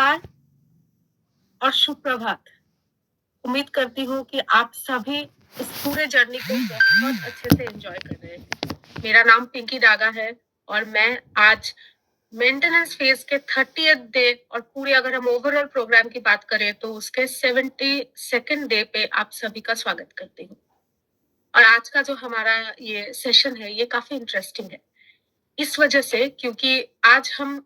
नमस्कार और सुप्रभात। उम्मीद करती हूँ कि आप सभी इस पूरे जर्नी को बहुत अच्छे से एंजॉय कर रहे हैं। मेरा नाम पिंकी डागा है और मैं आज मेंटेनेंस फेज के 30th डे और पूरे अगर हम ओवरऑल प्रोग्राम की बात करें तो उसके 72nd डे पे आप सभी का स्वागत करती हूँ। और आज का जो हमारा ये सेशन है ये काफी इंटरेस्टिंग है इस वजह से क्योंकि आज हम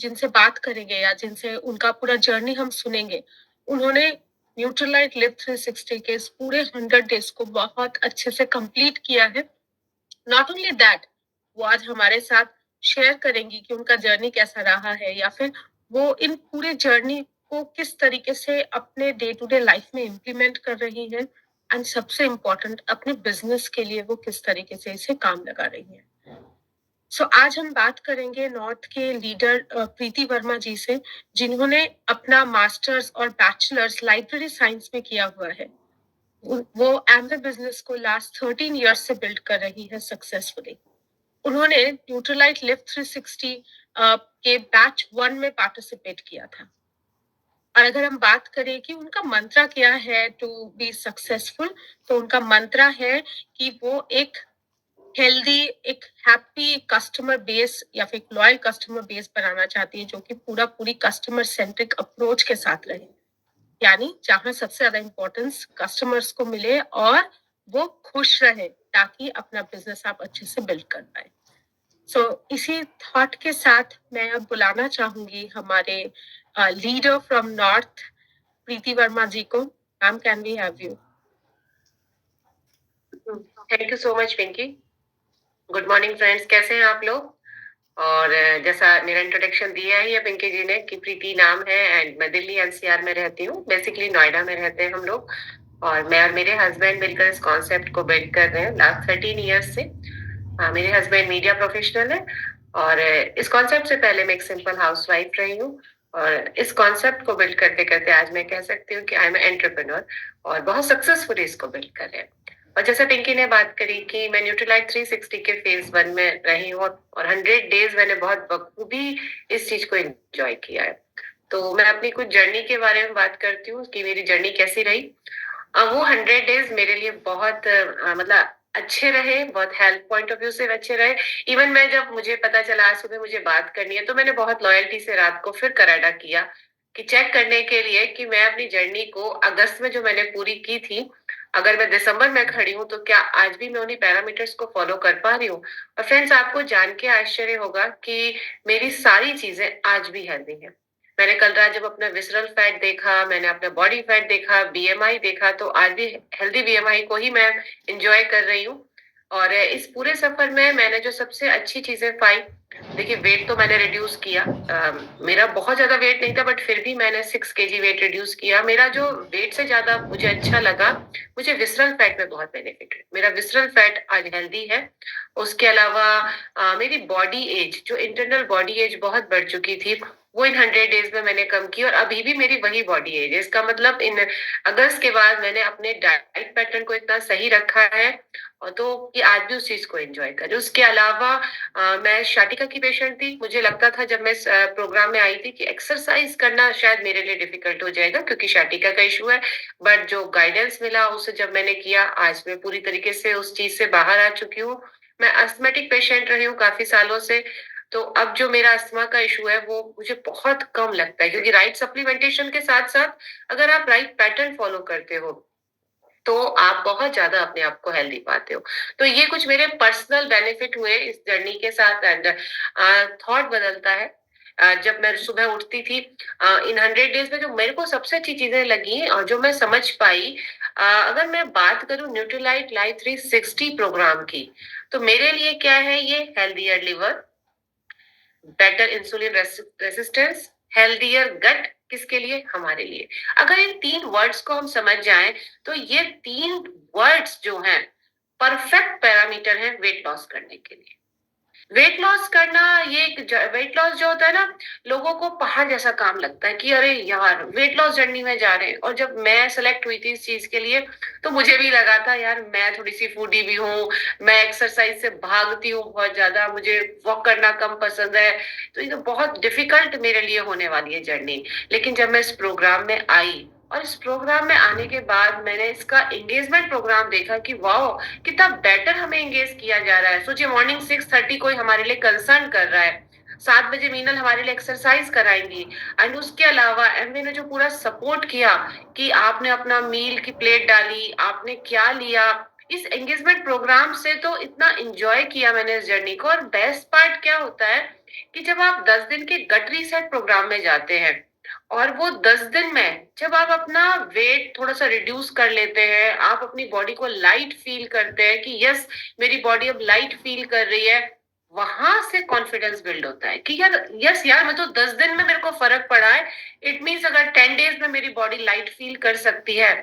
जिनसे बात करेंगे या जिनसे उनका पूरा जर्नी हम सुनेंगे, उन्होंने न्यूट्रलाइट लिव 360 के इस पूरे 100 डेज को बहुत अच्छे से कंप्लीट किया है। नॉट ओनली दैट, वो आज हमारे साथ शेयर करेंगी कि उनका जर्नी कैसा रहा है या फिर वो इन पूरे जर्नी को किस तरीके से अपने डे टू डे लाइफ में इम्प्लीमेंट कर रही है एंड सबसे इम्पोर्टेंट अपने बिजनेस के लिए वो किस तरीके से इसे काम लगा रही है। आज हम बात करेंगे नॉर्थ के लीडर प्रीति वर्मा जी से, जिन्होंने अपना मास्टर्स और बैचलर्स लाइब्रेरी साइंस में किया हुआ है। वो एमवे बिजनेस को लास्ट 13 इयर्स से बिल्ड कर रही है सक्सेसफुली। उन्होंने न्यूट्रलाइट लिव 360 के बैच 1 में पार्टिसिपेट किया था। और अगर हम बात करें कि उनका मंत्रा क्या है टू बी सक्सेसफुल, तो उनका मंत्रा है कि वो एक हेल्दी, एक हैप्पी कस्टमर बेस या फिर लॉयल कस्टमर बेस बनाना चाहती है जो कि पूरी कस्टमर सेंट्रिक अप्रोच के साथ रहे, यानी जहां सबसे ज्यादा इंपॉर्टेंस कस्टमर्स को मिले और वो खुश रहे ताकि अपना बिजनेस आप अच्छे से बिल्ड कर पाए। इसी थॉट के साथ मैं अब बुलाना चाहूंगी हमारे leader from north Preeti Verma ji को। Ma'am, can we have you? Thank you so much Pinky. Good morning friends, कैसे हैं आप लोग? और जैसा मेरा इंट्रोडक्शन दिया है ये पिंकी जी ने कि प्रीति नाम है एंड मैं दिल्ली एनसीआर में रहती हूँ, बेसिकली नोएडा में रहते हैं हम लोग। और मैं और मेरे हस्बैंड मिलकर इस कॉन्सेप्ट को बिल्ड कर रहे हैं लास्ट 13 ईयर्स से। मेरे हस्बैंड मीडिया प्रोफेशनल है और इस कॉन्सेप्ट से पहले मैं एक सिंपल हाउसवाइफ रही हूँ। और इस कॉन्सेप्ट को बिल्ड करते करते आज मैं कह सकती हूँ कि आई एम एंटरप्रेन्योर और बहुत सक्सेसफुली इसको बिल्ड कर रहे हैं। और जैसा पिंकी ने बात करी कि मैं न्यूट्रलाइट 360 के फेज 1 में रही हूँ और 100 डेज मैंने बहुत बखूबी इस चीज को एंजॉय किया है। तो मैं अपनी कुछ जर्नी के बारे में बात करती हूँ कि मेरी जर्नी कैसी रही। वो 100 डेज मेरे लिए बहुत मतलब अच्छे रहे, बहुत हेल्थ पॉइंट ऑफ व्यू से अच्छे रहे। इवन मैं जब मुझे पता चला आज सुबह मुझे बात करनी है तो मैंने बहुत लॉयल्टी से रात को फिर कराडा किया कि चेक करने के लिए कि मैं अपनी जर्नी को अगस्त में जो मैंने पूरी की थी, अगर मैं दिसंबर में खड़ी हूँ तो क्या आज भी मैं उन्हीं पैरामीटर्स को फॉलो कर पा रही हूँ। और फ्रेंड्स, आपको जान के आश्चर्य होगा कि मेरी सारी चीजें आज भी हेल्दी है। मैंने कल रात जब अपना विसरल फैट देखा, मैंने अपना बॉडी फैट देखा, बीएमआई देखा, तो आज भी हेल्दी बीएमआई को ही मैं इंजॉय कर रही हूँ। और इस पूरे सफर में मैंने जो सबसे अच्छी चीजें पाई, देखिए वेट तो मैंने रिड्यूस किया। मेरा बहुत ज्यादा वेट नहीं था बट फिर भी मैंने 6 kg वेट रिड्यूस किया। मेरा जो वेट से ज्यादा मुझे अच्छा लगा, मुझे विसरल फैट में बहुत बेनिफिट है। मेरा विसरल फैट आज हेल्दी है। उसके अलावा मेरी बॉडी एज, जो इंटरनल बॉडी एज बहुत बढ़ चुकी थी, वो इन 100 डेज में मैंने कम की और अभी भी मेरी वही बॉडी एज है। इसका मतलब इन अगस्त के बाद मैंने अपने डाइट पैटर्न को इतना सही रखा है और तो कि आज भी उस चीज को एंजॉय करें। उसके अलावा मैं शाटिका की पेशेंट थी। मुझे लगता था जब मैं इस प्रोग्राम में आई थी कि एक्सरसाइज करना शायद मेरे लिए डिफिकल्ट हो जाएगा क्योंकि शाटिका का इशू है। बट जो गाइडेंस मिला उसे जब मैंने किया, आज मैं पूरी तरीके से उस चीज से बाहर आ चुकी हूँ। मैं अस्थमेटिक पेशेंट रही हूँ काफी सालों से, तो अब जो मेरा अस्थमा का इशू है वो मुझे बहुत कम लगता है क्योंकि राइट सप्लीमेंटेशन के साथ साथ अगर आप राइट पैटर्न फॉलो करते हो तो आप बहुत ज्यादा अपने आप को हेल्दी पाते हो। तो ये कुछ मेरे पर्सनल बेनिफिट हुए इस जर्नी के साथ एंड थॉट बदलता है। जब मैं सुबह उठती थी, इन 100 डेज में जो मेरे को सबसे अच्छी चीजें लगी और जो मैं समझ पाई, अगर मैं बात करूं न्यूट्रीलाइट लाइफ 360 प्रोग्राम की, तो मेरे लिए क्या है ये? Healthier liver, better insulin resistance, healthier gut. किसके लिए? हमारे लिए। अगर इन 3 वर्ड्स को हम समझ जाएं तो ये 3 वर्ड्स जो हैं परफेक्ट पैरामीटर है वेट लॉस करने के लिए। वेट लॉस करना, वेट लॉस जो होता है ना, लोगों को पहाड़ जैसा काम लगता है कि अरे यार वेट लॉस जर्नी में जा रहे हैं। और जब मैं सेलेक्ट हुई थी इस चीज के लिए, तो मुझे भी लगा था यार मैं थोड़ी सी फूडी भी हूँ, मैं एक्सरसाइज से भागती हूँ बहुत ज्यादा, मुझे वॉक करना कम पसंद है, तो ये तो बहुत डिफिकल्ट मेरे लिए होने वाली है जर्नी। लेकिन जब मैं इस प्रोग्राम में आई, और इस प्रोग्राम में आने के बाद मैंने इसका एंगेजमेंट प्रोग्राम देखा कि वाह, कितना बेटर हमें एंगेज किया जा रहा है। सोचिए मॉर्निंग 6:30 कोई हमारे लिए कंसर्न कर रहा है, 7 बजे मीनल हमारे लिए एक्सरसाइज कराएंगी, एंड उसके अलावा एमवी ने जो पूरा सपोर्ट किया कि आपने अपना मील की प्लेट डाली, आपने क्या लिया, इस एंगेजमेंट प्रोग्राम से तो इतना एंजॉय किया मैंने इस जर्नी को। और बेस्ट पार्ट क्या होता है कि जब आप 10 दिन के गट रीसेट प्रोग्राम में जाते हैं, और वो 10 दिन में जब आप अपना वेट थोड़ा सा रिड्यूस कर लेते हैं, आप अपनी बॉडी को लाइट फील करते हैं कि यस मेरी बॉडी अब लाइट फील कर रही है, वहां से कॉन्फिडेंस बिल्ड होता है कि यार यस यार मैं तो 10 दिन में मेरे को फर्क पड़ा है। इट मीन्स अगर 10 डेज में मेरी बॉडी लाइट फील कर सकती है,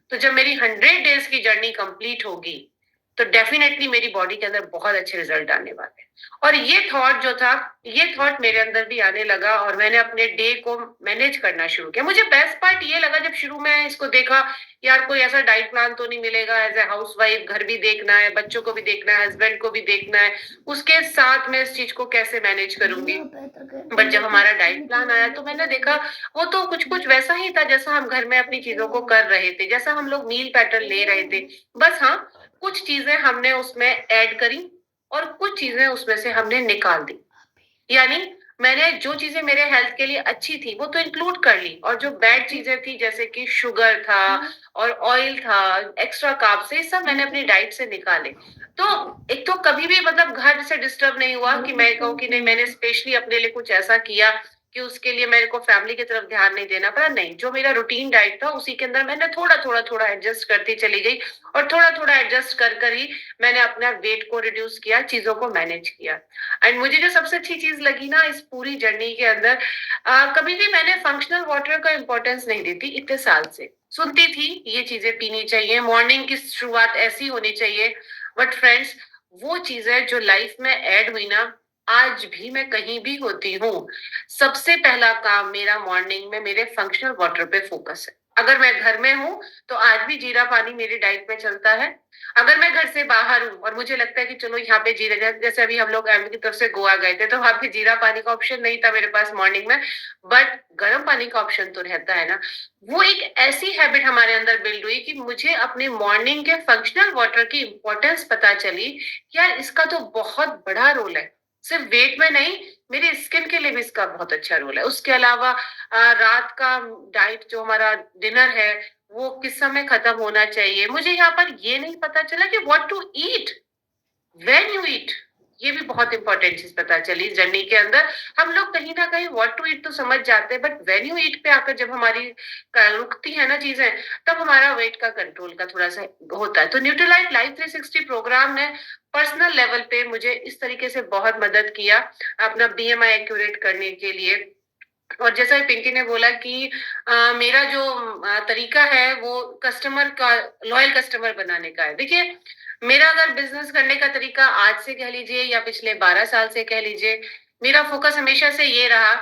तो जब मेरी 100 डेज की जर्नी कंप्लीट होगी, तो डेफिनेटली मेरी बॉडी के अंदर बहुत अच्छे रिजल्ट आने वाले हैं। और ये थॉट जो था, ये थॉट मेरे अंदर भी आने लगा, और मैंने अपने डे को मैनेज करना शुरू किया। मुझे बेस्ट पार्ट ये लगा जब शुरू में इसको देखा, यार कोई ऐसा डाइट प्लान तो नहीं मिलेगा, एज ए हाउस वाइफ घर भी देखना है, बच्चों को भी देखना है, हस्बैंड को भी देखना है, उसके साथ में इस चीज को कैसे मैनेज करूंगी। बट जब हमारा डाइट प्लान आया तो मैंने देखा वो तो कुछ कुछ वैसा ही था जैसा हम घर में अपनी चीजों को कर रहे थे, जैसा हम लोग मील पैटर्न ले रहे थे। बस हाँ, कुछ चीजें हमने उसमें ऐड करी, और कुछ चीजें उसमें से हमने निकाल दी। यानी मैंने जो चीजें मेरे हेल्थ के लिए अच्छी थी वो तो इंक्लूड कर ली, और जो बैड चीजें थी जैसे कि शुगर था और ऑयल था, एक्स्ट्रा कार्ब से, ये सब मैंने अपनी डाइट से निकाले। तो एक तो कभी भी मतलब घर से डिस्टर्ब नहीं हुआ कि मैं कहूँ कि नहीं मैंने स्पेशली अपने लिए कुछ ऐसा किया कि उसके लिए मेरे को फैमिली की तरफ ध्यान नहीं देना पड़ा। नहीं, जो मेरा रूटीन डाइट था उसी के अंदर मैंने थोड़ा थोड़ा थोड़ा एडजस्ट करती चली गई, और थोड़ा थोड़ा एडजस्ट कर कर ही मैंने अपना वेट को रिड्यूस किया, चीजों को मैनेज किया। एंड मुझे जो सबसे अच्छी चीज लगी ना इस पूरी जर्नी के अंदर, कभी भी मैंने फंक्शनल वाटर का इंपॉर्टेंस नहीं दी थी इतने साल से। सुनती थी ये चीजें पीनी चाहिए, मॉर्निंग की शुरुआत ऐसी होनी चाहिए, बट फ्रेंड्स वो चीजें जो लाइफ में ऐड हुई ना, आज भी मैं कहीं भी होती हूँ, सबसे पहला काम मेरा मॉर्निंग में मेरे फंक्शनल वाटर पे फोकस है। अगर मैं घर में हूँ तो आज भी जीरा पानी मेरी डाइट में चलता है। अगर मैं घर से बाहर हूँ और मुझे लगता है कि चलो यहाँ पे जीरा, जैसे अभी हम लोग फैमिली की तरफ से गोवा गए थे तो वहां पे जीरा पानी का ऑप्शन नहीं था मेरे पास मॉर्निंग में, बट गर्म पानी का ऑप्शन तो रहता है ना। वो एक ऐसी हैबिट हमारे अंदर बिल्ड हुई कि मुझे अपने मॉर्निंग के फंक्शनल वाटर की इंपॉर्टेंस पता चली कि यार इसका तो बहुत बड़ा रोल है, सिर्फ वेट में नहीं, मेरी स्किन के लिए भी इसका बहुत अच्छा रोल है। उसके अलावा रात का डाइट जो हमारा डिनर है वो किस समय खत्म होना चाहिए, मुझे यहाँ पर ये नहीं पता चला कि what to eat when you eat. ये भी बहुत इंपॉर्टेंट चीज पता चली इस जर्नी के अंदर। हम लोग कहीं ना कहीं व्हाट टू ईट तो समझ जाते हैं, बट व्हेन यू ईट पे आकर जब हमारी रुकती है ना चीजें, तब हमारा वेट का कंट्रोल का थोड़ा सा होता है। तो न्यूट्रीलाइट लाइफ 360 प्रोग्राम ने पर्सनल लेवल पे मुझे इस तरीके से बहुत मदद किया अपना बीएमआई एक्यूरेट करने के लिए। और जैसा पिंकी ने बोला कि मेरा जो तरीका है वो कस्टमर का, लॉयल कस्टमर बनाने का है। देखिए मेरा अगर बिजनेस करने का तरीका आज से कह लीजिए या पिछले 12 साल से कह लीजिए, मेरा फोकस हमेशा से ये रहा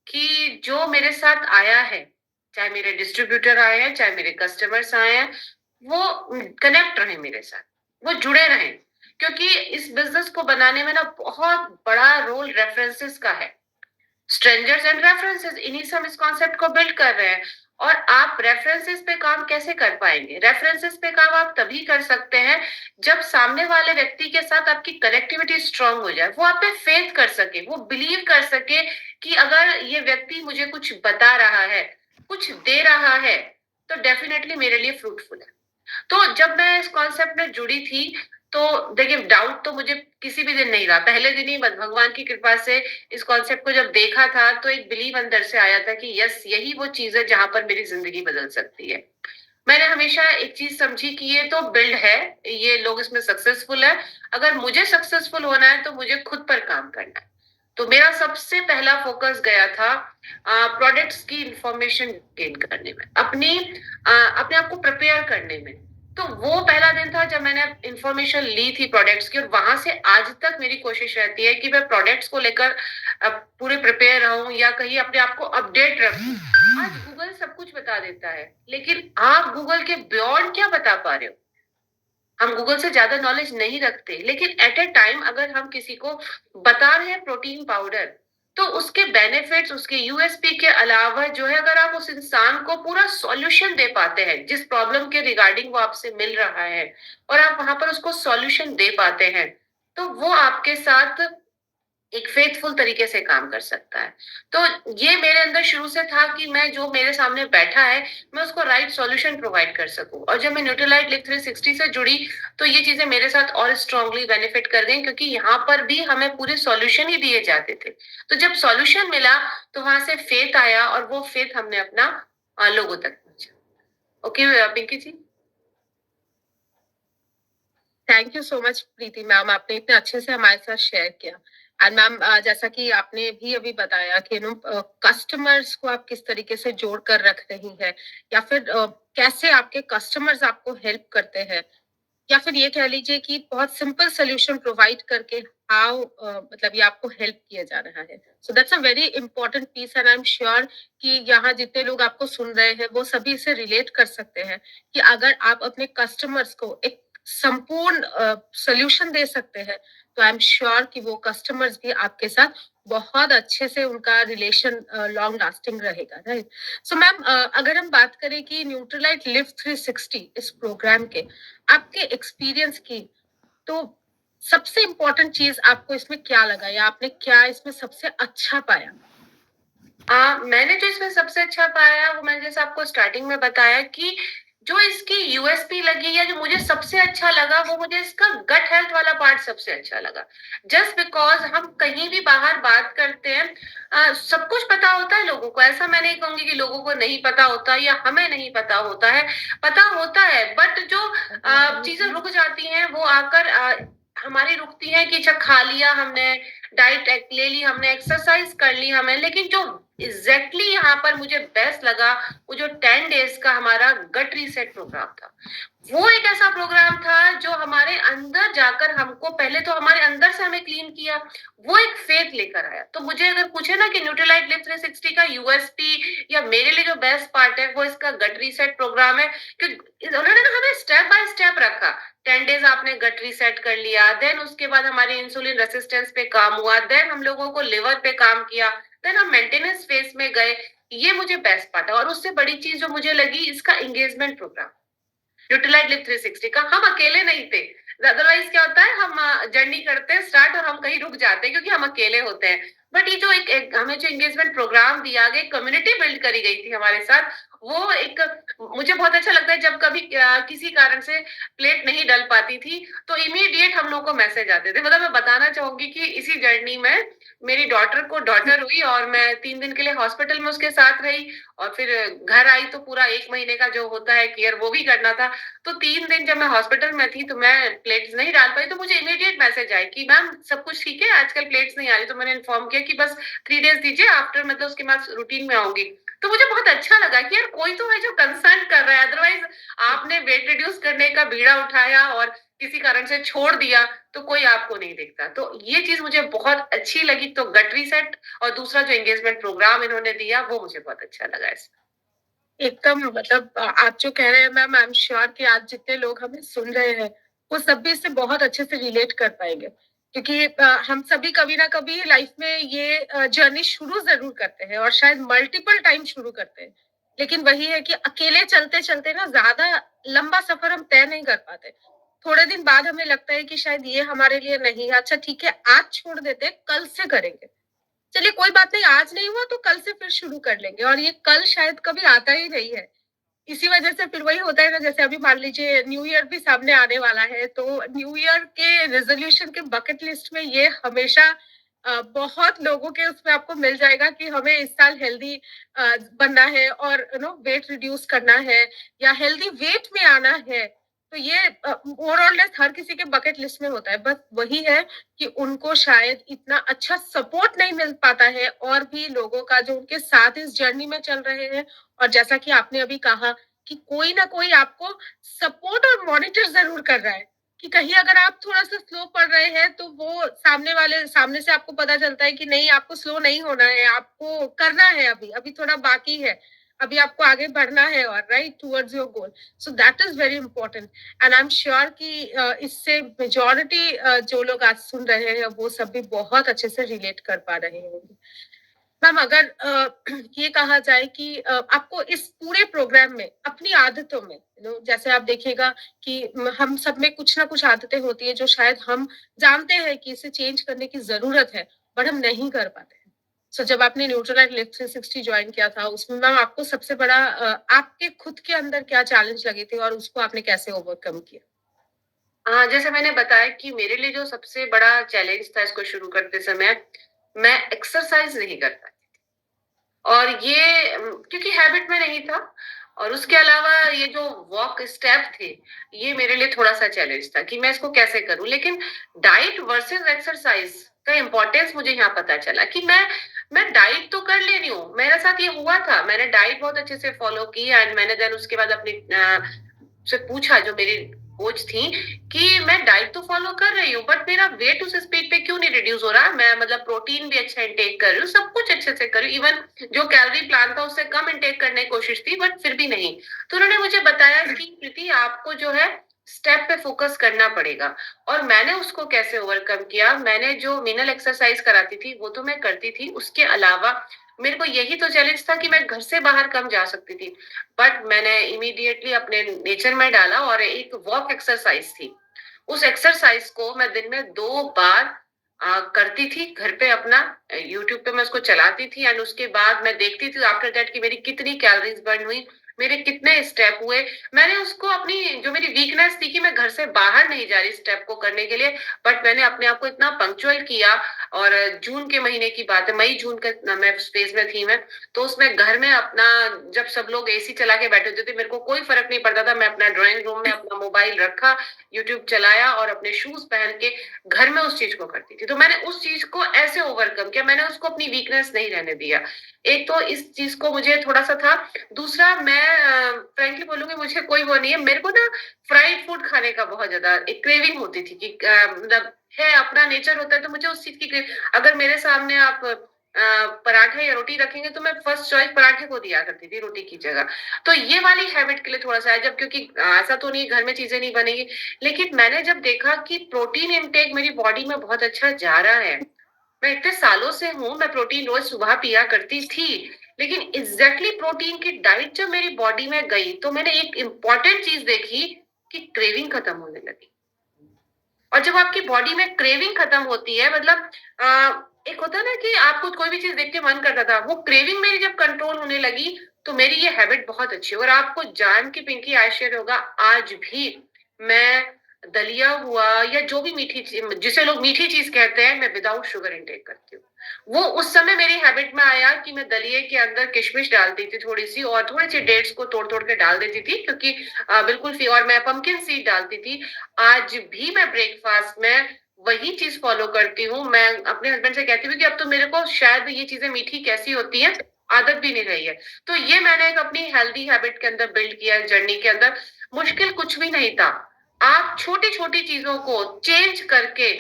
कि जो मेरे साथ आया है, चाहे मेरे डिस्ट्रीब्यूटर आए हैं चाहे मेरे कस्टमर्स आए हैं, वो कनेक्ट रहे मेरे साथ, वो जुड़े रहे। क्योंकि इस बिजनेस को बनाने में ना बहुत बड़ा रोल रेफरेंसेस का है। स्ट्रेंजर्स एंड रेफरेंसेस, इन्हीं से हम इस कॉन्सेप्ट को बिल्ड कर रहे हैं। और आप रेफरेंसेस पे काम कैसे कर पाएंगे? रेफरेंसेस पे काम आप तभी कर सकते हैं जब सामने वाले व्यक्ति के साथ आपकी कनेक्टिविटी स्ट्रांग हो जाए, वो आप पे फेथ कर सके, वो बिलीव कर सके कि अगर ये व्यक्ति मुझे कुछ बता रहा है, कुछ दे रहा है, तो डेफिनेटली मेरे लिए फ्रूटफुल है। तो जब मैं इस कॉन्सेप्ट में जुड़ी थी, तो देखिए डाउट तो मुझे किसी भी दिन नहीं रहा। पहले दिन ही भगवान की कृपा से इस कॉन्सेप्ट को जब देखा था तो एक बिलीव अंदर से आया था कि यस यही वो चीज है जहां पर मेरी जिंदगी बदल सकती है। मैंने हमेशा एक चीज समझी कि ये तो बिल्ड है, ये लोग इसमें सक्सेसफुल है, अगर मुझे सक्सेसफुल होना है तो मुझे खुद पर काम करना है। तो मेरा सबसे पहला फोकस गया था प्रोडक्ट्स की इंफॉर्मेशन गेन करने में, अपने आप को प्रिपेयर करने में। तो वो पहला दिन था जब मैंने इन्फॉर्मेशन ली थी प्रोडक्ट्स की, और वहां से आज तक मेरी कोशिश रहती है कि मैं प्रोडक्ट्स को लेकर पूरे प्रिपेयर रहूं या कहीं अपने आप को अपडेट रखूं। आज गूगल सब कुछ बता देता है, लेकिन आप गूगल के बियॉन्ड क्या बता पा रहे हो? हम गूगल से ज्यादा नॉलेज नहीं रखते, लेकिन एट ए टाइम अगर हम किसी को बता रहे हैं प्रोटीन पाउडर, तो उसके बेनिफिट्स, उसके यूएसपी के अलावा जो है, अगर आप उस इंसान को पूरा सॉल्यूशन दे पाते हैं जिस प्रॉब्लम के रिगार्डिंग वो आपसे मिल रहा है, और आप वहां पर उसको सॉल्यूशन दे पाते हैं, तो वो आपके साथ एक फेथफुल तरीके से काम कर सकता है। तो ये मेरे अंदर शुरू से था कि मैं, जो मेरे सामने बैठा है, मैं उसको राइट सॉल्यूशन प्रोवाइड कर सकूं। और जब मैं न्यूट्रीलाइट लिव 360 से जुड़ी, तो ये चीजें मेरे साथ और स्ट्रांगली बेनिफिट कर गई, क्योंकि यहाँ पर भी हमें पूरे सॉल्यूशन ही दिए जाते थे। तो जब सॉल्यूशन मिला, तो वहां से फेथ आया, और वो फेथ हमने अपना लोगों तक पहुंचा। Okay Pinky ji. Thank you so much Preeti ma'am, आपने इतने अच्छे से हमारे साथ शेयर किया। एंड मैम, जैसा कि आपने भी अभी बताया कि कस्टमर्स को आप किस तरीके से जोड़ कर रख रही है, या फिर कैसे आपके कस्टमर्स आपको हेल्प करते हैं, या फिर ये कह लीजिए कि बहुत सिंपल सोल्यूशन प्रोवाइड करके हाउ मतलब ये आपको हेल्प किया जा रहा है। So that's a very important piece, and I am sure कि यहाँ जितने लोग आपको सुन रहे हैं वो सभी इसे रिलेट कर सकते हैं कि अगर आप अपने कस्टमर्स को एक संपूर्ण सोल्यूशन दे सकते हैं, तो आई एम श्योर कि वो कस्टमर्स भी आपके साथ बहुत अच्छे से उनका रिलेशन लॉन्ग लास्टिंग रहेगा, राइट? सो मैम, अगर हम बात करें कि न्यूट्रीलाइट लिव 360 इस प्रोग्राम के आपके एक्सपीरियंस की, तो सबसे इम्पोर्टेंट चीज आपको इसमें क्या लगा, या आपने क्या इसमें सबसे अच्छा पाया? मैंने जो इसमें सबसे अच्छा पाया, वो मैंने जैसे आपको स्टार्टिंग में बताया कि जो इसकी यूएसपी लगी, या जो मुझे सबसे अच्छा लगा, वो मुझे इसका गट हेल्थ वाला पार्ट सबसे अच्छा लगा। जस्ट बिकॉज हम कहीं भी बाहर बात करते हैं, सब कुछ पता होता है लोगों को, ऐसा मैं नहीं कहूंगी कि लोगों को नहीं पता होता या हमें नहीं पता होता है, पता होता है, बट जो चीजें रुक जाती हैं वो आकर हमारी रुकती है कि अच्छा खा लिया हमने, डाइट ले ली हमने, एक्सरसाइज कर ली हमें, लेकिन जो एग्जैक्टली यहाँ पर मुझे बेस्ट लगा, वो जो 10 डेज का हमारा गट रीसेट प्रोग्राम था। वो एक ऐसा प्रोग्राम था जो हमारे अंदर जाकर हमको, पहले तो हमारे अंदर से हमें क्लीन किया, वो एक फेथ लेकर आया। तो मुझे अगर पूछे ना कि न्यूट्रीलाइट लिव 360 का यूएसपी या मेरे लिए जो बेस्ट पार्ट है, वो इसका गट रीसेट प्रोग्राम है, कि उन्होंने ना हमें स्टेप बाय स्टेप रखा। 10 डेज आपने गट रीसेट कर लिया, देन उसके बाद हमारी इंसुलिन रेसिस्टेंस पे काम हुआ, देन हम लोगों को लिवर पे काम किया, देन हम मेंटेनेंस फेज में गए। ये मुझे बेस्ट पार्ट है। और उससे बड़ी चीज जो मुझे लगी, इसका एंगेजमेंट प्रोग्राम न्यूट्रीलाइट लिव 360 का, हम अकेले नहीं थे। अदरवाइज क्या होता है, हम जर्नी करते हैं स्टार्ट और हम कहीं रुक जाते हैं क्योंकि हम अकेले होते हैं। बट ये जो एक हमें जो एंगेजमेंट प्रोग्राम दिया गया, कम्युनिटी बिल्ड करी गई थी हमारे साथ, वो एक मुझे बहुत अच्छा लगता है। जब कभी किसी कारण से प्लेट नहीं डल पाती थी, तो इमीडिएट हम लोग को मैसेज आते थे। मतलब मैं बताना चाहूंगी कि इसी जर्नी में मेरी डॉटर हुई, और मैं 3 दिन के लिए हॉस्पिटल में उसके साथ रही, और फिर घर आई तो पूरा 1 महीने का जो होता है केयर, वो भी करना था। तो 3 दिन जब मैं हॉस्पिटल में थी, तो मैं प्लेट्स नहीं डाल पाई, तो मुझे इमीडिएट मैसेज आया कि मैम सब कुछ ठीक है, आजकल प्लेट्स नहीं आ रही। तो मैंने इन्फॉर्म किया कि बस 3 डेज दीजिए, आफ्टर मतलब उसके बाद रूटीन में आऊंगी। तो मुझे बहुत अच्छा लगा कि यार कोई तो है जो कंसर्न कर रहा है। अदरवाइज आपने वेट रिड्यूस करने का बीड़ा उठाया और किसी कारण से छोड़ दिया, तो कोई आपको नहीं देखता। तो ये चीज मुझे बहुत अच्छी लगी। तो गट रीसेट और दूसरा जो एंगेजमेंट प्रोग्राम इन्होंने दिया, वो मुझे बहुत अच्छा लगा इसमें। एकदम, मतलब आप जो कह रहे हैं मैम, आई एम श्योर कि आज जितने लोग हमें सुन रहे हैं वो सभी इससे बहुत अच्छे से रिलेट कर पाएंगे, क्योंकि हम सभी कभी ना कभी लाइफ में ये जर्नी शुरू जरूर करते हैं, और शायद मल्टीपल टाइम शुरू करते हैं, लेकिन वही है कि अकेले चलते चलते ना ज्यादा लंबा सफर हम तय नहीं कर पाते। थोड़े दिन बाद हमें लगता है कि शायद ये हमारे लिए नहीं है, अच्छा ठीक है आज छोड़ देते हैं, कल से करेंगे। चलिए कोई बात नहीं, आज नहीं हुआ तो कल से फिर शुरू कर लेंगे, और ये कल शायद कभी आता ही नहीं है। इसी वजह से फिर वही होता है ना, जैसे अभी मान लीजिए न्यू ईयर भी सामने आने वाला है, तो न्यू ईयर के रेजोल्यूशन के बकेट लिस्ट में ये हमेशा बहुत लोगों के उसमें आपको मिल जाएगा कि हमें इस साल हेल्दी बनना है, और वेट रिड्यूस करना है, या हेल्दी वेट में आना है। तो ये ओवरऑल हर किसी के बकेट लिस्ट में होता है, बस वही है कि उनको शायद इतना अच्छा सपोर्ट नहीं मिल पाता है, और भी लोगों का जो उनके साथ इस जर्नी में चल रहे हैं। और जैसा कि आपने अभी कहा कि कोई ना कोई आपको सपोर्ट और मॉनिटर जरूर कर रहा है, कि कहीं अगर आप थोड़ा सा स्लो पढ़ रहे हैं तो वो सामने से आपको पता चलता है कि नहीं, आपको स्लो नहीं होना है, आपको करना है, अभी अभी थोड़ा बाकी है, अभी आपको आगे बढ़ना है और right towards your goal. So that is very important. And I am sure कि इससे मेजोरिटी जो लोग आज सुन रहे हैं वो सब भी बहुत अच्छे से रिलेट कर पा रहे होंगे। मैम अगर ये कहा जाए कि आपको इस पूरे प्रोग्राम में अपनी आदतों में जैसे आप देखिएगा कि हम सब में कुछ ना कुछ आदतें होती है जो शायद हम जानते हैं कि इसे चेंज करने की जरूरत है, बट हम नहीं कर पाते हैं। सो जब आपने न्यूट्रलाइट लिफ्ट 360 ज्वाइन किया था, उसमें मैम आपको सबसे बड़ा आपके खुद के अंदर क्या चैलेंज लगे थे और उसको आपने कैसे ओवरकम किया? हाँ, जैसे मैंने बताया कि मेरे लिए जो सबसे बड़ा चैलेंज था इसको शुरू करते समय, मैं एक्सरसाइज नहीं कर पाती थी। और ये क्योंकि हैबिट में नहीं था, और उसके अलावा ये जो वॉक स्टेप थे, ये मेरे लिए थोड़ा-सा चैलेंज था कि मैं इसको कैसे करूँ। लेकिन डाइट वर्सेस एक्सरसाइज का इम्पोर्टेंस मुझे यहाँ पता चला कि मैं डाइट तो कर ले रही हूँ, मेरे साथ ये हुआ था, मैंने डाइट बहुत अच्छे से फॉलो की एंड मैंने देन उसके बाद अपनी से पूछा जो मेरी कोच थी कि मैं डाइट तो फॉलो कर रही हूँ, बट मेरा वेट उस स्पीड पे क्यों नहीं रिड्यूस हो रहा। मैं मतलब प्रोटीन भी अच्छा इंटेक कर रही हूँ, सब कुछ अच्छे से कर रही हूँ, इवन जो कैलोरी प्लान था उससे कम इंटेक करने की कोशिश थी, बट फिर भी नहीं। तो उन्होंने मुझे बताया कि प्रीति आपको जो है स्टेप पे फोकस करना पड़ेगा। और मैंने उसको कैसे ओवरकम किया, मैंने जो मिनल एक्सरसाइज कराती थी वो तो मैं करती थी, उसके अलावा मेरे को यही तो चैलेंज था कि मैं घर से बाहर कम जा सकती थी, बट मैंने इमीडिएटली अपने नेचर में डाला और एक वॉक एक्सरसाइज थी। उस एक्सरसाइज को मैं दिन में 2 बार करती थी घर पे अपना। यूट्यूब पे मैं उसको चलाती थी एंड उसके बाद मैं देखती थी आफ्टर दैट कि मेरी कितनी कैलोरीज बर्न हुई, मेरे कितने स्टेप हुए। मैंने उसको अपनी जो मेरी वीकनेस थी कि मैं घर से बाहर नहीं जा रही स्टेप को करने के लिए, बट मैंने अपने आप को इतना पंक्चुअल किया। और जून के महीने की बात है, मई जून का मैं फेज में थी मैं, तो उसमें घर में अपना जब सब लोग एसी चला के बैठे होते थे, मेरे को कोई फर्क नहीं पड़ता था, मैं अपना ड्राइंग रूम में अपना मोबाइल रखा, यूट्यूब चलाया और अपने शूज पहन के घर में उस चीज को करती थी। तो मैंने उस चीज को ऐसे ओवरकम किया, मैंने उसको अपनी वीकनेस नहीं रहने दिया। एक तो इस चीज को मुझे थोड़ा सा था। दूसरा, मैं फ्रैंकली बोलूंगी, मुझे कोई वो नहीं है, मेरे को ना फ्राइड फूड खाने का बहुत ज्यादा एक क्रेविंग होती थी कि मतलब है, अपना नेचर होता है तो मुझे उस चीज की अगर मेरे सामने आप पराठा या रोटी रखेंगे तो मैं फर्स्ट चॉइस पराठे को दिया करती थी रोटी की जगह। तो ये वाली हैबिट के लिए थोड़ा सा है, जब क्योंकि ऐसा तो नहीं घर में चीजें नहीं बनेगी, लेकिन मैंने जब देखा कि प्रोटीन इनटेक मेरी बॉडी में बहुत अच्छा जा रहा है। मैं इतने सालों से हूँ, मैं प्रोटीन रोज सुबह पिया करती थी, लेकिन एग्जैक्टली प्रोटीन की डाइट जब मेरी बॉडी में गई तो मैंने एक इम्पॉर्टेंट चीज देखी कि क्रेविंग खत्म होने लगी। और जब आपकी बॉडी में क्रेविंग खत्म होती है, मतलब एक होता है ना कि आपको कोई भी चीज देख के मन करता था, वो क्रेविंग मेरी जब कंट्रोल होने लगी तो मेरी ये हैबिट बहुत अच्छी है। और आपको जान के पिंकी आश्चर्य होगा, आज भी मैं दलिया हुआ या जो भी मीठी चीज जिसे लोग मीठी चीज कहते हैं, मैं विदाउट शुगर इंटेक करती हूँ। वो उस समय मेरी हैबिट में आया कि मैं दलिये के अंदर किशमिश डालती थी थोड़ी सी, और थोड़ी सी डेट्स को तोड़ तोड़ के डाल देती थी, क्योंकि बिल्कुल और मैं पंपकिन सीड डालती थी। आज भी मैं ब्रेकफास्ट में वही चीज फॉलो करती हूँ। मैं अपने हस्बैंड से कहती हूँ कि अब तो मेरे को शायद ये चीजें मीठी कैसी होती है आदत भी नहीं रही है। तो ये मैंने एक अपनी हेल्दी हैबिट के अंदर बिल्ड किया जर्नी के अंदर। मुश्किल कुछ भी नहीं था, आप छोटी छोटी चीजों को चेंज करके।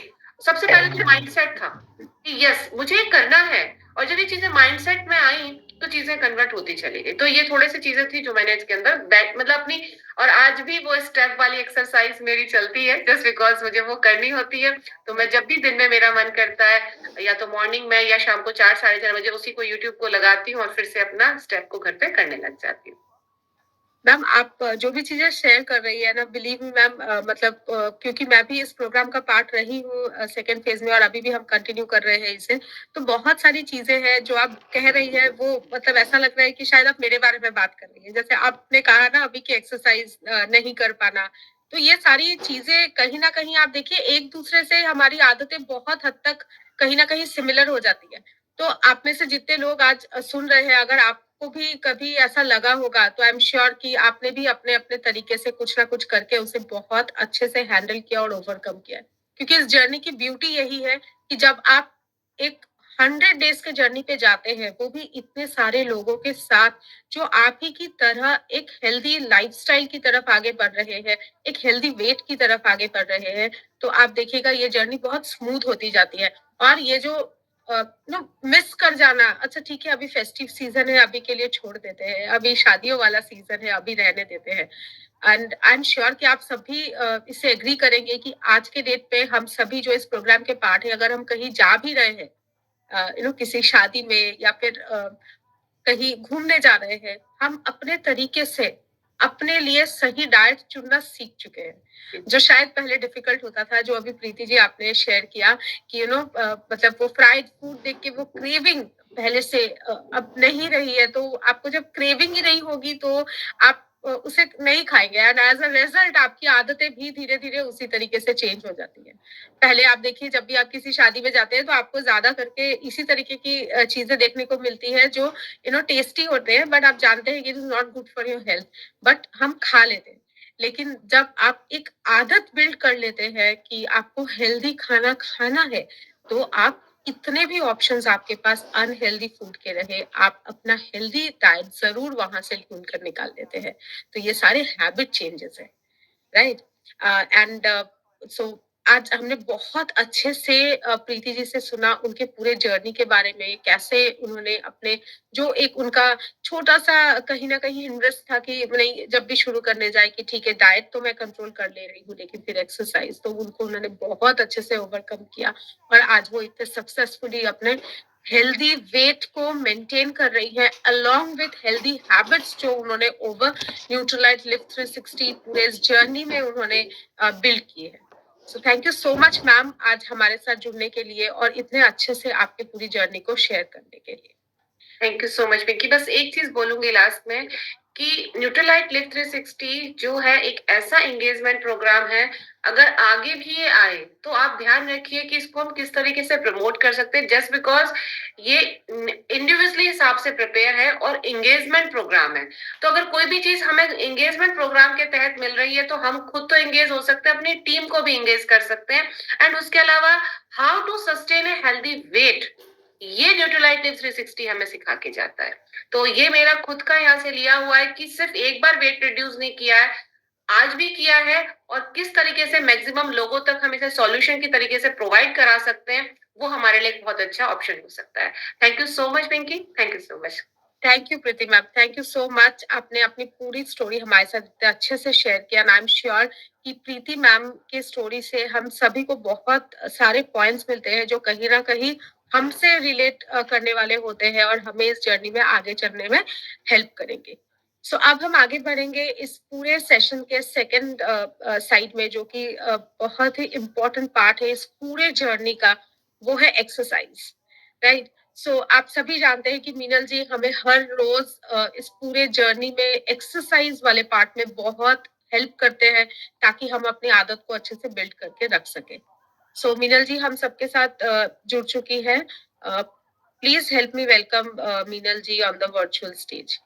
सबसे पहले तो माइंडसेट था कि यस मुझे करना है, और जब ये चीजें माइंडसेट में आई तो चीजें कन्वर्ट होती चली गई। तो ये थोड़ी सी चीजें थी जो मैंने इसके अंदर मतलब अपनी। और आज भी वो स्टेप वाली एक्सरसाइज मेरी चलती है, जस्ट बिकॉज मुझे वो करनी होती है। तो मैं जब भी दिन में मेरा मन करता है, या तो मॉर्निंग में या शाम को 4 साढ़े 4 बजे उसी को यूट्यूब को लगाती हूँ और फिर से अपना स्टेप को घर पे करने लग जाती हूँ। मैम आप जो भी चीजें शेयर कर रही है ना, बिलीव मी मैम, मतलब क्योंकि मैं भी इस प्रोग्राम का पार्ट रही हूँ सेकेंड फेज में और अभी भी हम कंटिन्यू कर रहे हैं इसे। तो बहुत सारी चीजें हैं जो आप कह रही है, वो मतलब ऐसा लग रहा है कि शायद आप मेरे बारे में बात कर रही है। जैसे आपने कहा ना अभी कि एक्सरसाइज नहीं कर पाना, तो ये सारी चीजें कहीं ना कहीं आप देखिए एक दूसरे से हमारी आदतें बहुत हद तक कहीं ना कहीं सिमिलर हो जाती है। तो आप में से जितने लोग आज सुन रहे हैं, अगर आपको भी कभी ऐसा लगा होगा तो आई एम श्योर कि आपने भी अपने अपने तरीके से कुछ ना कुछ करके उसे बहुत अच्छे से हैंडल किया और ओवरकम किया है। क्योंकि इस जर्नी की ब्यूटी यही है कि जब आप एक 100 डेज के जर्नी पे जाते हैं, वो भी इतने सारे लोगों के साथ जो आप ही की तरह एक हेल्दी लाइफस्टाइल की तरफ आगे बढ़ रहे हैं, एक हेल्दी वेट की तरफ आगे बढ़ रहे हैं, तो आप देखिएगा ये जर्नी बहुत स्मूथ होती जाती है। और ये जो नो मिस कर जाना, अच्छा ठीक है अभी फेस्टिव सीजन है, अभी के लिए छोड़ देते हैं, अभी शादियों वाला सीजन है, अभी रहने देते हैं। एंड आई एम श्योर कि आप सभी इससे एग्री करेंगे कि आज के डेट पे हम सभी जो इस प्रोग्राम के पार्ट है, अगर हम कहीं जा भी रहे हैं, किसी शादी में या फिर कहीं घूमने जा रहे हैं, हम अपने तरीके से अपने लिए सही डाइट चुनना सीख चुके हैं, जो शायद पहले डिफिकल्ट होता था, जो अभी प्रीति जी आपने शेयर किया कि मतलब वो फ्राइड फूड देख के वो क्रेविंग पहले से अब नहीं रही है, तो आपको जब क्रेविंग ही नहीं होगी तो आप उसे नहीं खाएंगे, एंड एज अ रिजल्ट आपकी आदतें भी धीरे धीरे उसी तरीके से चेंज हो जाती है। पहले आप देखिए जब भी आप किसी शादी में जाते हैं तो आपको ज्यादा करके इसी तरीके की चीजें देखने को मिलती है जो टेस्टी होते हैं, बट आप जानते हैं कि it is not good for your health, but हम खा लेते हैं। लेकिन जब आप एक आदत बिल्ड कर लेते हैं कि आपको हेल्दी खाना खाना है, तो आप इतने भी ऑप्शंस आपके पास अनहेल्दी फूड के रहे, आप अपना हेल्दी डाइट जरूर वहां से ढूंढ कर निकाल लेते हैं। तो ये सारे हैबिट चेंजेस है, राइट। एंड सो आज हमने बहुत अच्छे से प्रीति जी से सुना उनके पूरे जर्नी के बारे में, कैसे उन्होंने अपने जो एक उनका छोटा सा कहीं ना कहीं इंटरेस्ट था कि नहीं जब भी शुरू करने जाए कि ठीक है डाइट तो मैं कंट्रोल कर ले रही हूँ लेकिन फिर एक्सरसाइज, तो उनको उन्होंने बहुत अच्छे से ओवरकम किया और आज वो इतने सक्सेसफुली अपने हेल्दी वेट को मेंटेन कर रही है अलोंग विथ हेल्दी हैबिट्स जो उन्होंने ओवर न्यूट्रलाइट लिफ्ट 360 पूरे इस जर्नी में उन्होंने बिल्ड की है। So thank you so much ma'am आज हमारे साथ जुड़ने के लिए और इतने अच्छे से आपकी पूरी जर्नी को शेयर करने के लिए। Thank you so much Pinky. बस एक चीज बोलूंगी लास्ट में कि न्यूट्रलाइट लिव 360 जो है एक ऐसा एंगेजमेंट प्रोग्राम है, अगर आगे भी ये आए तो आप ध्यान रखिए कि इसको हम किस तरीके से प्रमोट कर सकते हैं, जस्ट बिकॉज ये इंडिविजुअली हिसाब से प्रिपेयर है और एंगेजमेंट प्रोग्राम है। तो अगर कोई भी चीज हमें एंगेजमेंट प्रोग्राम के तहत मिल रही है तो हम खुद तो एंगेज हो सकते हैं, अपनी टीम को भी एंगेज कर सकते हैं। एंड उसके अलावा how to sustain a healthy weight, ये न्यूट्रलाइट लिव 360 हमें सिखा के जाता है। तो ये मेरा खुद का यहाँ से लिया हुआ है कि सिर्फ एक बार वेट रिड्यूस नहीं किया है, आज भी किया है, और किस तरीके से मैक्सिमम लोगों तक हम इसे सॉल्यूशन की तरीके से प्रोवाइड करा सकते हैं, वो हमारे लिए एक बहुत अच्छा ऑप्शन हो सकता है। Thank you so much Pinky, thank you so much. Thank you Preeti ma'am, thank you so much, आपने अपनी पूरी स्टोरी हमारे साथ इतने अच्छे से शेयर किया। आई एम श्योर कि प्रीति मैम की स्टोरी से हम सभी को बहुत सारे पॉइंट्स मिलते हैं जो कहीं ना कहीं हमसे रिलेट करने वाले होते हैं और हमें इस जर्नी में आगे चलने में हेल्प करेंगे। सो अब हम आगे बढ़ेंगे इस पूरे सेशन के सेकंड साइड में, जो कि बहुत ही इम्पोर्टेंट पार्ट है इस पूरे जर्नी का, वो है एक्सरसाइज, राइट। सो आप सभी जानते हैं कि मीनल जी हमें हर रोज इस पूरे जर्नी में एक्सरसाइज वाले पार्ट में बहुत हेल्प करते हैं ताकि हम अपनी आदत को अच्छे से बिल्ड करके रख सके। सो मीनल जी हम सबके साथ जुड़ चुकी हैं। Please help me welcome Meenal ji on the virtual stage.